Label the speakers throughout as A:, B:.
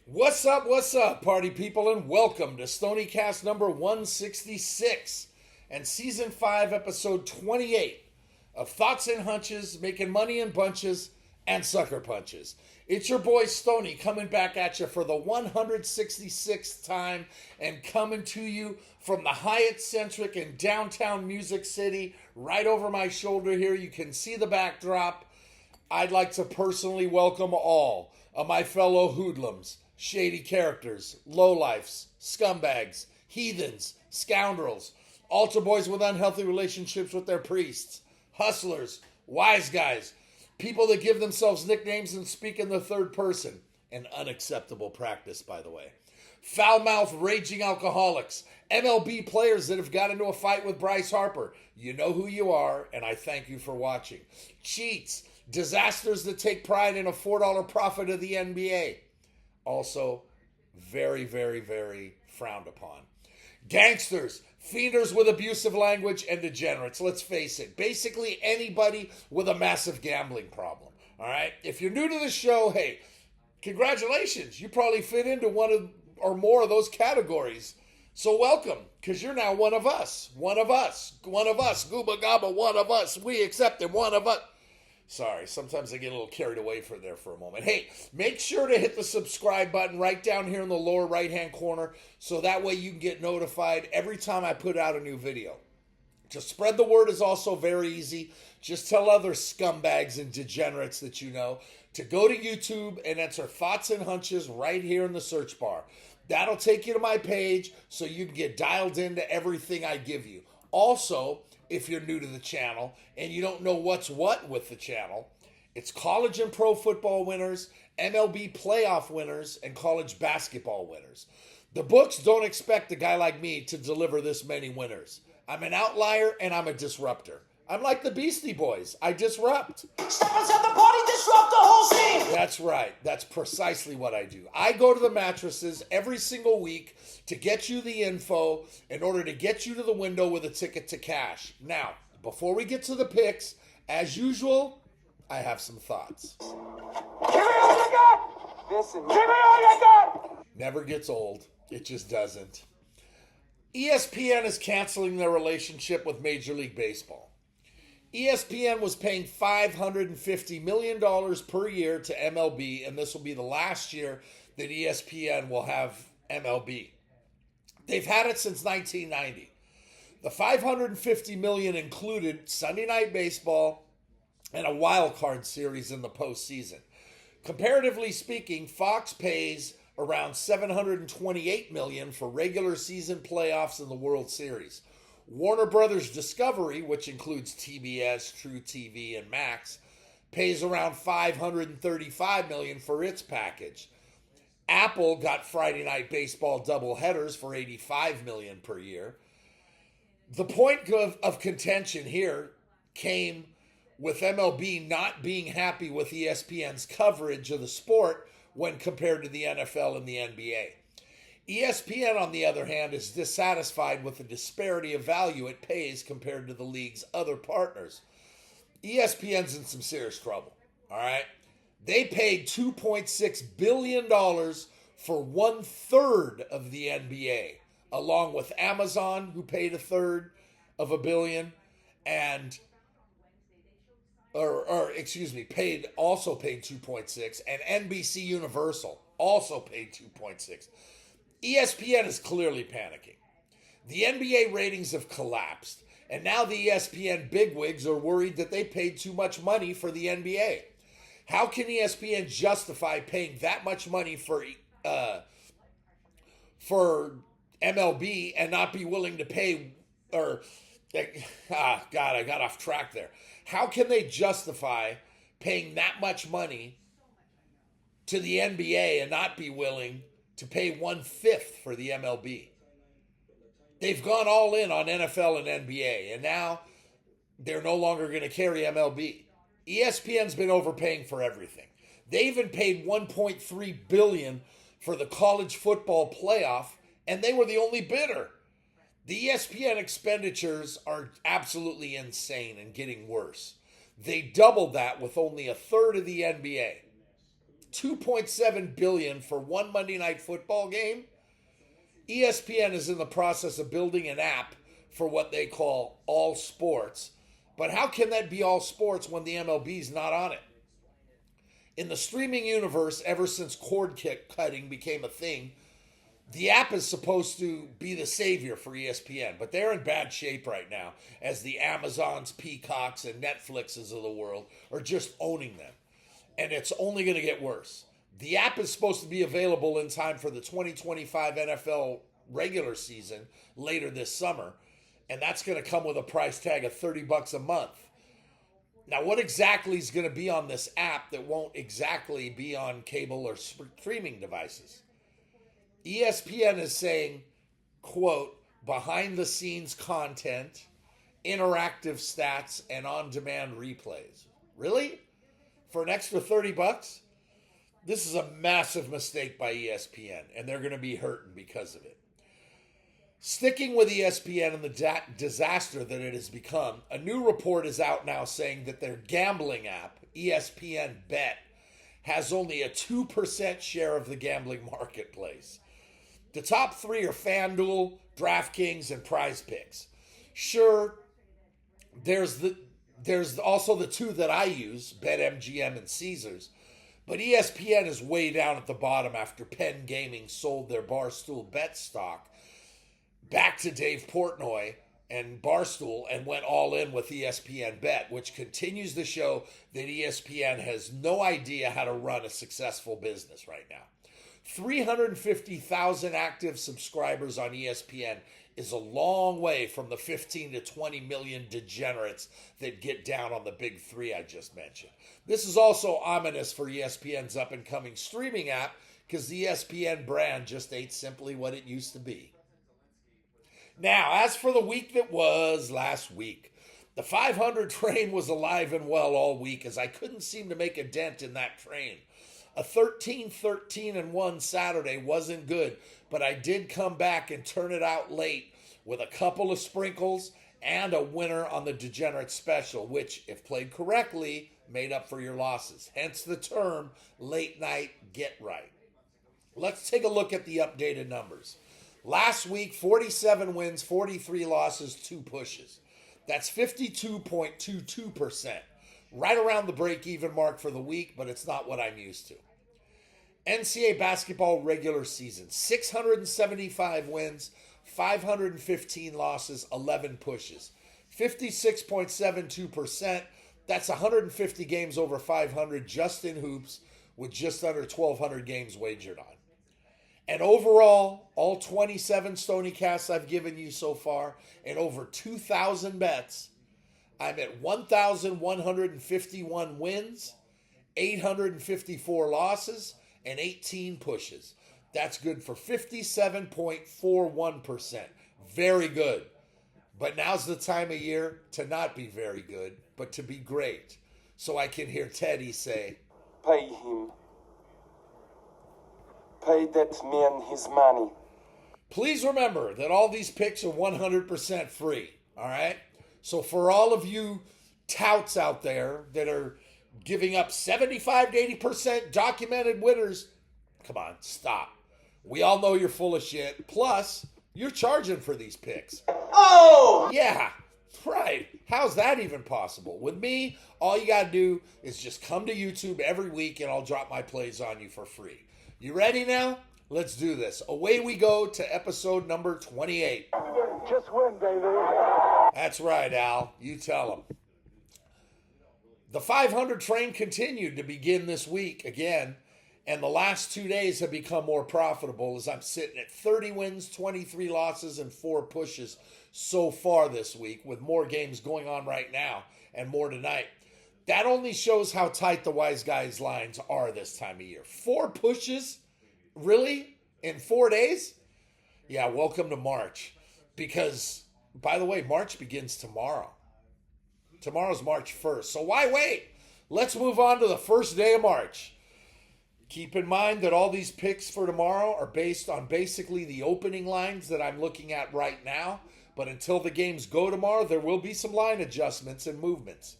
A: What's up, party people, and welcome to Stoniecast number 166 and season 5, episode 28 of Thoughts and Hunches, making money in bunches and sucker punches. It's your boy Stony coming back at you for the 166th time and coming to you from the Hyatt-centric in downtown Music City, right over my shoulder here. You can see the backdrop. I'd like to personally welcome all of my fellow hoodlums, shady characters, lowlifes, scumbags, heathens, scoundrels, altar boys with unhealthy relationships with their priests, hustlers, wise guys, people that give themselves nicknames and speak in the third person. An unacceptable practice, by the way. Foul-mouthed, raging alcoholics, MLB players that have got into a fight with Bryce Harper. You know who you are, and I thank you for watching. Cheats, disasters that take pride in a $4 profit of the NBA. Also, very, very, very frowned upon. Gangsters, fienders with abusive language, and degenerates. Let's face it. Basically, anybody with a massive gambling problem. All right? If you're new to the show, hey, congratulations. You probably fit into one of or more of those categories. So welcome, because you're now one of us. One of us. One of us. Gooba Gaba, one of us. We accept him, one of us. Sorry, sometimes I get a little carried away for a moment. Hey, make sure to hit the subscribe button right down here in the lower right-hand corner so that way you can get notified every time I put out a new video. To spread the word is also very easy. Just tell other scumbags and degenerates that you know to go to YouTube and enter Thoughts and Hunches right here in the search bar. That'll take you to my page so you can get dialed into everything I give you. Also, if you're new to the channel and you don't know what's what with the channel, it's college and pro football winners, MLB playoff winners, and college basketball winners. The books don't expect a guy like me to deliver this many winners. I'm an outlier and I'm a disruptor. I'm like the Beastie Boys. I disrupt.
B: Step inside the party, disrupt the whole scene.
A: That's right. That's precisely what I do. I go to the mattresses every single week to get you the info in order to get you to the window with a ticket to cash. Now, before we get to the picks, as usual, I have some thoughts.
B: Give me all you got. Listen, give me all you got.
A: Never gets old. It just doesn't. ESPN is canceling their relationship with Major League Baseball. ESPN was paying $550 million per year to MLB, and this will be the last year that ESPN will have MLB. They've had it since 1990. The $550 million included Sunday Night Baseball and a wild card series in the postseason. Comparatively speaking, Fox pays around $728 million for regular season playoffs in the World Series. Warner Brothers Discovery, which includes TBS, True TV, and Max, pays around $535 million for its package. Apple got Friday Night Baseball doubleheaders for $85 million per year. The point of contention here came with MLB not being happy with ESPN's coverage of the sport when compared to the NFL and the NBA. ESPN, on the other hand, is dissatisfied with the disparity of value it pays compared to the league's other partners. ESPN's in some serious trouble, all right? They paid $2.6 billion for 1/3 of the NBA, along with Amazon, who paid $1/3 of a billion, and also paid 2.6, and NBC Universal also paid 2.6. ESPN is clearly panicking. The NBA ratings have collapsed, and now the ESPN bigwigs are worried that they paid too much money for the NBA. How can ESPN justify paying that much money for MLB and not be willing to pay, I got off track there. How can they justify paying that much money to the NBA and not be willing to pay 1/5 for the MLB? They've gone all in on NFL and NBA, and now they're no longer going to carry MLB. ESPN's been overpaying for everything. They even paid $1.3 billion for the college football playoff, and they were the only bidder. The ESPN expenditures are absolutely insane and getting worse. They doubled that with only 1/3 of the NBA. $2.7 billion for one Monday Night Football game. ESPN is in the process of building an app for what they call all sports. But how can that be all sports when the MLB is not on it? In the streaming universe, ever since cord cutting became a thing, the app is supposed to be the savior for ESPN, but they're in bad shape right now as the Amazons, Peacocks, and Netflixes of the world are just owning them. And it's only going to get worse. The app is supposed to be available in time for the 2025 NFL regular season later this summer, and that's going to come with a price tag of $30 a month. Now, what exactly is going to be on this app that won't exactly be on cable or streaming devices? ESPN is saying, quote, behind-the-scenes content, interactive stats, and on-demand replays. Really? For an extra $30? This is a massive mistake by ESPN, and they're going to be hurting because of it. Sticking with ESPN and the disaster that it has become, a new report is out now saying that their gambling app, ESPN Bet, has only a 2% share of the gambling marketplace. The top three are FanDuel, DraftKings, and Prize Picks. Sure, there's also the two that I use, BetMGM and Caesars, but ESPN is way down at the bottom after Penn Gaming sold their Barstool Bet stock back to Dave Portnoy and Barstool and went all in with ESPN Bet, which continues to show that ESPN has no idea how to run a successful business right now. 350,000 active subscribers on ESPN is a long way from the 15 to 20 million degenerates that get down on the big three I just mentioned. This is also ominous for ESPN's up-and-coming streaming app because the ESPN brand just ain't simply what it used to be. Now, as for the week that was last week, the 500 train was alive and well all week as I couldn't seem to make a dent in that train. A 13-13-1 Saturday wasn't good, but I did come back and turn it out late with a couple of sprinkles and a winner on the Degenerate Special, which, if played correctly, made up for your losses. Hence the term, late night get right. Let's take a look at the updated numbers. Last week, 47 wins, 43 losses, 2 pushes. That's 52.22%. Right around the break-even mark for the week, but it's not what I'm used to. NCAA basketball regular season, 675 wins, 515 losses, 11 pushes. 56.72%. That's 150 games over 500 just in hoops with just under 1,200 games wagered on. And overall, all 27 Stoniecasts I've given you so far and over 2,000 bets, I'm at 1,151 wins, 854 losses, and 18 pushes. That's good for 57.41%. Very good. But now's the time of year to not be very good, but to be great. So I can hear Teddy say,
B: Pay him. Pay that man his money.
A: Please remember that all these picks are 100% free, all right? So for all of you touts out there that are giving up 75 to 80% documented winners, come on, stop. We all know you're full of shit. Plus, you're charging for these picks.
B: Oh!
A: Yeah, right. How's that even possible? With me, all you got to do is just come to YouTube every week and I'll drop my plays on you for free. You ready now? Let's do this. Away we go to episode number 28.
B: Just win, baby.
A: That's right, Al. You tell them. The 500 train continued to begin this week again, and the last 2 days have become more profitable as I'm sitting at 30 wins, 23 losses, and 4 pushes so far this week, with more games going on right now and more tonight. That only shows how tight the wise guys' lines are this time of year. 4 pushes? Really? In 4 days? Yeah, welcome to March. Because, by the way, March begins tomorrow. Tomorrow's March 1st. So why wait? Let's move on to the first day of March. Keep in mind that all these picks for tomorrow are based on basically the opening lines that I'm looking at right now. But until the games go tomorrow, there will be some line adjustments and movements.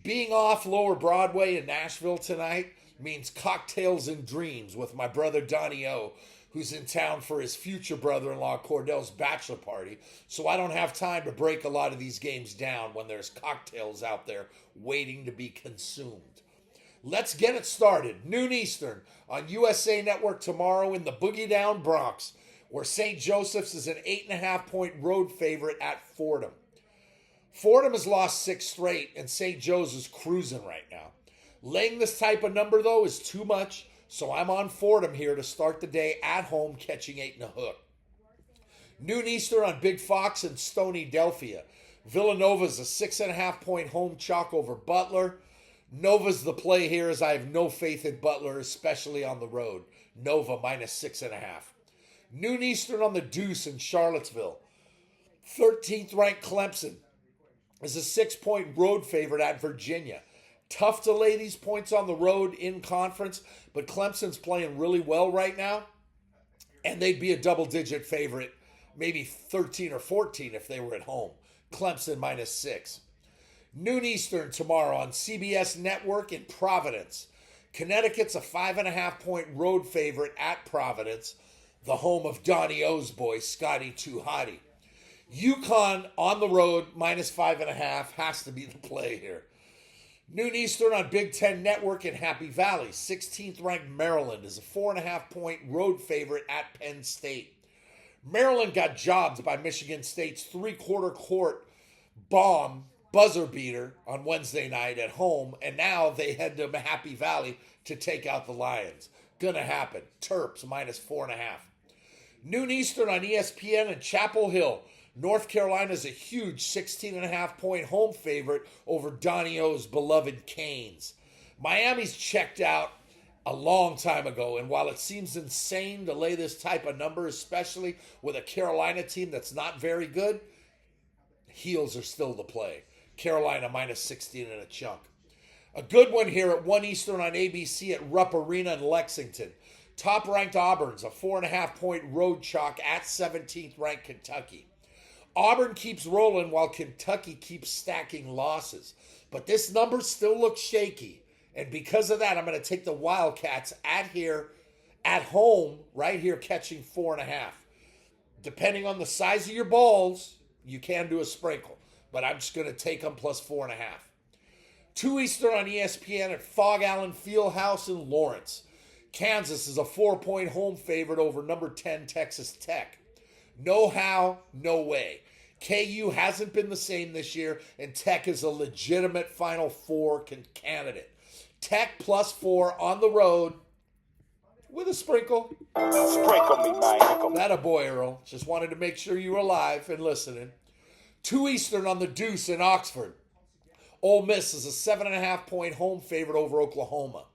A: Being off Lower Broadway in Nashville tonight means cocktails and dreams with my brother Donnie O, who's in town for his future brother-in-law Cordell's bachelor party, so I don't have time to break a lot of these games down when there's cocktails out there waiting to be consumed. Let's get it started. Noon Eastern on USA Network tomorrow in the Boogie Down Bronx, where St. Joseph's is an 8.5-point road favorite at Fordham. Fordham has lost 6 straight, and St. Joe's is cruising right now. Laying this type of number, though, is too much, so I'm on Fordham here to start the day at home, catching 8 and a hook. Noon Eastern on Big Fox and Stoniecast. Villanova's a 6.5-point home chalk over Butler. Nova's the play here, as I have no faith in Butler, especially on the road. Nova minus 6.5. Noon Eastern on the Deuce in Charlottesville. 13th ranked Clemson is a 6-point road favorite at Virginia. Tough to lay these points on the road in conference, but Clemson's playing really well right now, and they'd be a double-digit favorite, maybe 13 or 14 if they were at home. Clemson minus 6. Noon Eastern tomorrow on CBS Network in Providence. Connecticut's a 5.5-point road favorite at Providence, the home of Donnie O's boy, Scotty Too Hottie. UConn on the road, minus 5.5, has to be the play here. Noon Eastern on Big Ten Network in Happy Valley. 16th ranked Maryland is a 4.5-point road favorite at Penn State. Maryland got jobbed by Michigan State's three-quarter court bomb buzzer beater on Wednesday night at home, and now they head to Happy Valley to take out the Lions. Gonna happen. Terps minus 4.5. Noon Eastern on ESPN in Chapel Hill. North Carolina's a huge 16.5-point home favorite over Donnie O's beloved Canes. Miami's checked out a long time ago, and while it seems insane to lay this type of number, especially with a Carolina team that's not very good, heels are still the play. Carolina minus 16 and a chunk. A good one here at 1 Eastern on ABC at Rupp Arena in Lexington. Top-ranked Auburn's a 4.5-point road chalk at 17th ranked Kentucky. Auburn keeps rolling while Kentucky keeps stacking losses. But this number still looks shaky. And because of that, I'm going to take the Wildcats at home, right here, catching 4.5. Depending on the size of your balls, you can do a sprinkle. But I'm just going to take them plus 4.5. 2 Eastern on ESPN at Fog Allen Fieldhouse in Lawrence. Kansas is a 4-point home favorite over number 10 Texas Tech. No how, no way. KU hasn't been the same this year, and Tech is a legitimate Final Four candidate. Tech plus 4 on the road with a sprinkle.
B: Sprinkle me, man.
A: That a boy, Earl. Just wanted to make sure you were alive and listening. 2 Eastern on the Deuce in Oxford. Ole Miss is a 7.5-point home favorite over Oklahoma.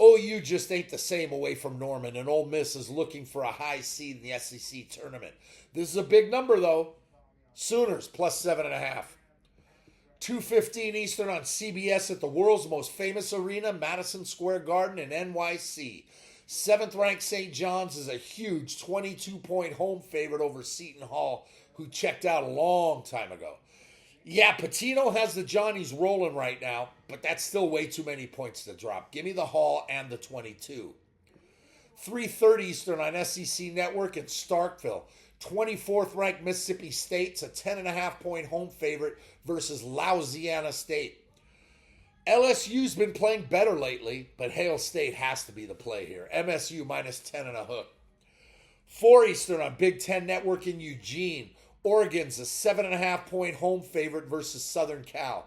A: OU just ain't the same away from Norman, and Ole Miss is looking for a high seed in the SEC tournament. This is a big number, though. Sooners plus 7.5. 2:15 Eastern on CBS at the world's most famous arena, Madison Square Garden in NYC. 7th-ranked St. John's is a huge 22-point home favorite over Seton Hall, who checked out a long time ago. Yeah, Patino has the Johnnies rolling right now, but that's still way too many points to drop. Give me the Hall and the 22. 3:30 Eastern on SEC Network in Starkville. 24th-ranked Mississippi State's a 10.5-point home favorite versus Louisiana State. LSU's been playing better lately, but Hail State has to be the play here. MSU minus 10 and a hook. 4 Eastern on Big Ten Network in Eugene. Oregon's a 7.5-point home favorite versus Southern Cal.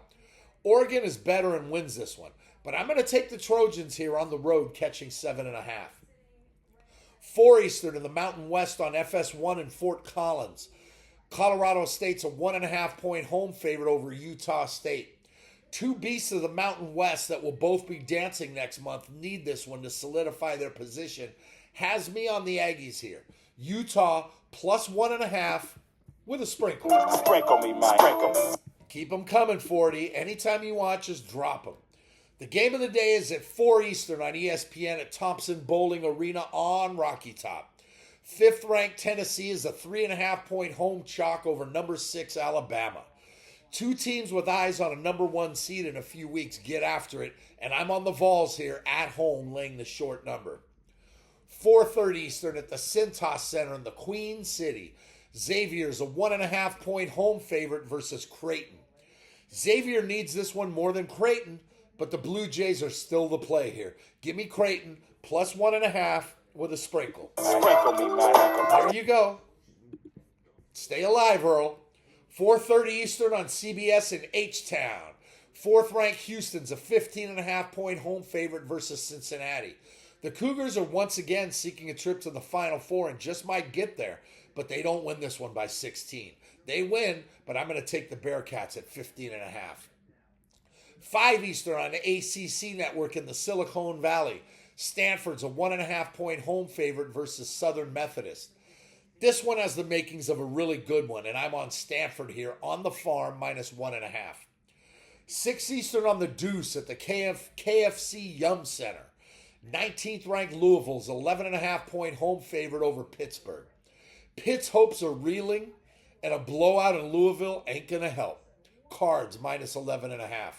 A: Oregon is better and wins this one, but I'm going to take the Trojans here on the road, catching 7.5. 4 Eastern in the Mountain West on FS1 in Fort Collins. Colorado State's a 1.5-point home favorite over Utah State. 2 beasts of the Mountain West that will both be dancing next month need this one to solidify their position. Has me on the Aggies here. Utah plus 1.5 with a sprinkle.
B: Sprinkle me, man. Sprinkle me.
A: Keep them coming, 40. Anytime you watch, just drop them. The game of the day is at 4 Eastern on ESPN at Thompson Bowling Arena on Rocky Top. 5th-ranked Tennessee is a 3.5-point home chalk over number 6 Alabama. Two teams with eyes on a number one seed in a few weeks. Get after it. And I'm on the Vols here at home laying the short number. 4:30 Eastern at the Cintas Center in the Queen City. Xavier's a 1.5-point home favorite versus Creighton. Xavier needs this one more than Creighton, but the Blue Jays are still the play here. Give me Creighton plus 1.5 with a sprinkle.
B: Sprinkle me, man.
A: There you go. Stay alive, Earl. 4:30 Eastern on CBS in H-Town. Fourth-ranked Houston's a 15.5-point home favorite versus Cincinnati. The Cougars are once again seeking a trip to the Final Four and just might get there, but they don't win this one by 16. They win, but I'm going to take the Bearcats at 15.5. 5 Eastern on the ACC network in the Silicon Valley. Stanford's a 1.5-point home favorite versus Southern Methodist. This one has the makings of a really good one, and I'm on Stanford here on the farm minus 1.5. 6 Eastern on the Deuce at the KFC Yum Center. 19th ranked Louisville's 11.5-point home favorite over Pittsburgh. Pitt's hopes are reeling, and a blowout in Louisville ain't going to help. Cards minus 11.5.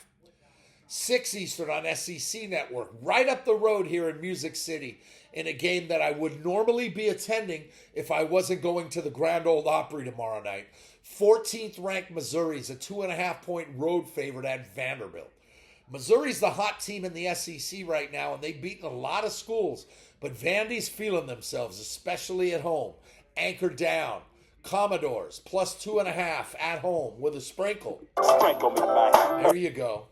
A: 6 Eastern on SEC Network, right up the road here in Music City, in a game that I would normally be attending if I wasn't going to the Grand Ole Opry tomorrow night. 14th ranked Missouri's a 2.5-point road favorite at Vanderbilt. Missouri's the hot team in the SEC right now, and they've beaten a lot of schools, but Vandy's feeling themselves, especially at home. Anchor down. Commodores plus 2.5 at home with a sprinkle.
B: Sprinkle me, man.
A: There you go.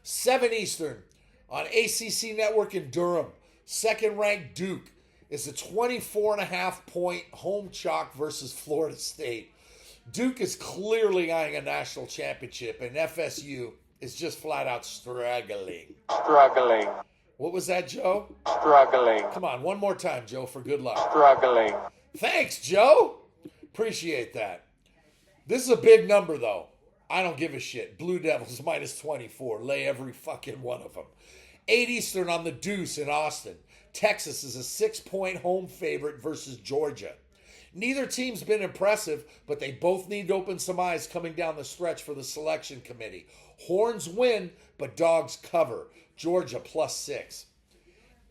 A: 7 Eastern on ACC Network in Durham. Second-ranked Duke is a 24.5-point home chalk versus Florida State. Duke is clearly eyeing a national championship, and FSU is just flat out struggling.
B: Struggling.
A: What was that, Joe?
B: Struggling.
A: Come on, one more time, Joe, for good luck.
B: Struggling.
A: Thanks, Joe. Appreciate that. This is a big number, though. I don't give a shit. Blue Devils minus 24. Lay every fucking one of them. 8 Eastern on the Deuce in Austin. Texas is a 6-point home favorite versus Georgia. Neither team's been impressive, but they both need to open some eyes coming down the stretch for the selection committee. Horns win, but Dogs cover. Georgia plus 6.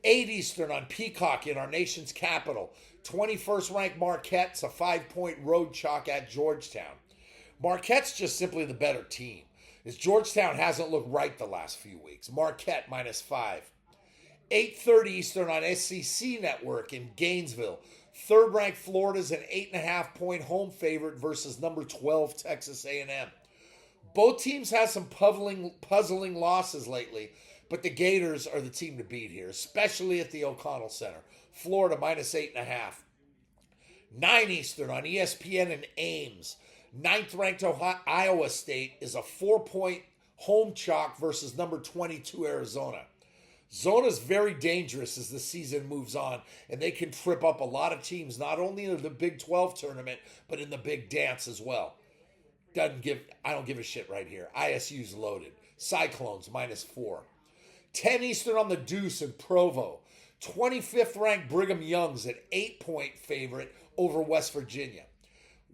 A: 8 Eastern on Peacock in our nation's capital. 21st ranked Marquette's a 5-point road chalk at Georgetown. Marquette's just simply the better team, as Georgetown hasn't looked right the last few weeks. Marquette minus 5. 8:30 Eastern on SEC Network in Gainesville. Third-ranked Florida's an 8.5-point home favorite versus number 12 Texas A&M. Both teams have some puzzling losses lately, but the Gators are the team to beat here, especially at the O'Connell Center. Florida minus 8.5. 9 Eastern on ESPN in Ames. 9th-ranked Iowa State is a 4-point home chalk versus number 22 Arizona. Zona's very dangerous as the season moves on, and they can trip up a lot of teams, not only in the Big 12 tournament, but in the Big Dance as well. I don't give a shit right here. ISU's loaded. Cyclones minus 4. 10 Eastern on the Deuce in Provo. 25th ranked Brigham Young's an 8-point favorite over West Virginia.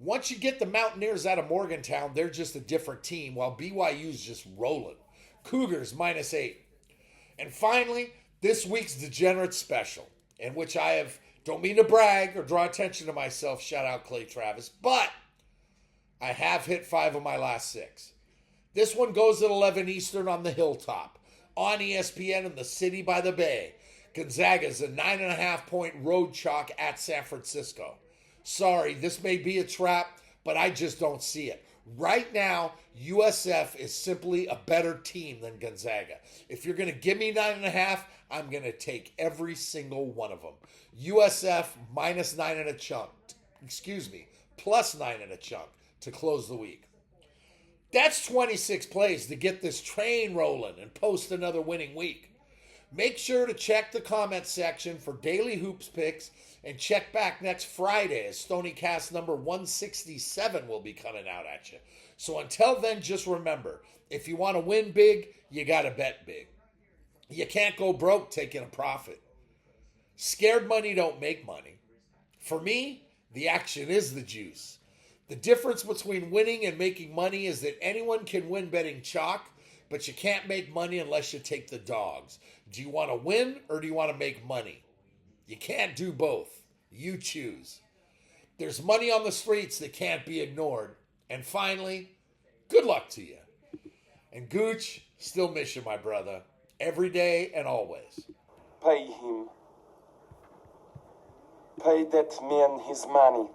A: Once you get the Mountaineers out of Morgantown, they're just a different team, while BYU's just rolling. Cougars minus 8. And finally, this week's Degenerate Special, in which don't mean to brag or draw attention to myself, shout out Clay Travis, but I have hit 5 of my last 6. This one goes at 11 Eastern on the Hilltop. On ESPN in the city by the bay. Gonzaga's a 9.5-point road chalk at San Francisco. Sorry, this may be a trap, but I just don't see it. Right now, USF is simply a better team than Gonzaga. If you're going to give me 9.5, I'm going to take every single one of them. USF minus 9 and a chunk. Plus 9 and a chunk to close the week. That's 26 plays to get this train rolling and post another winning week. Make sure to check the comment section for daily hoops picks and check back next Friday as Stoniecast number 167 will be coming out at you. So until then, just remember, if you want to win big, you got to bet big. You can't go broke taking a profit. Scared money don't make money. For me, the action is the juice. The difference between winning and making money is that anyone can win betting chalk, but you can't make money unless you take the dogs. Do you want to win or do you want to make money? You can't do both. You choose. There's money on the streets that can't be ignored. And finally, good luck to you. And Gooch, still miss you, my brother. Every day and always.
B: Pay him. Pay that man his money.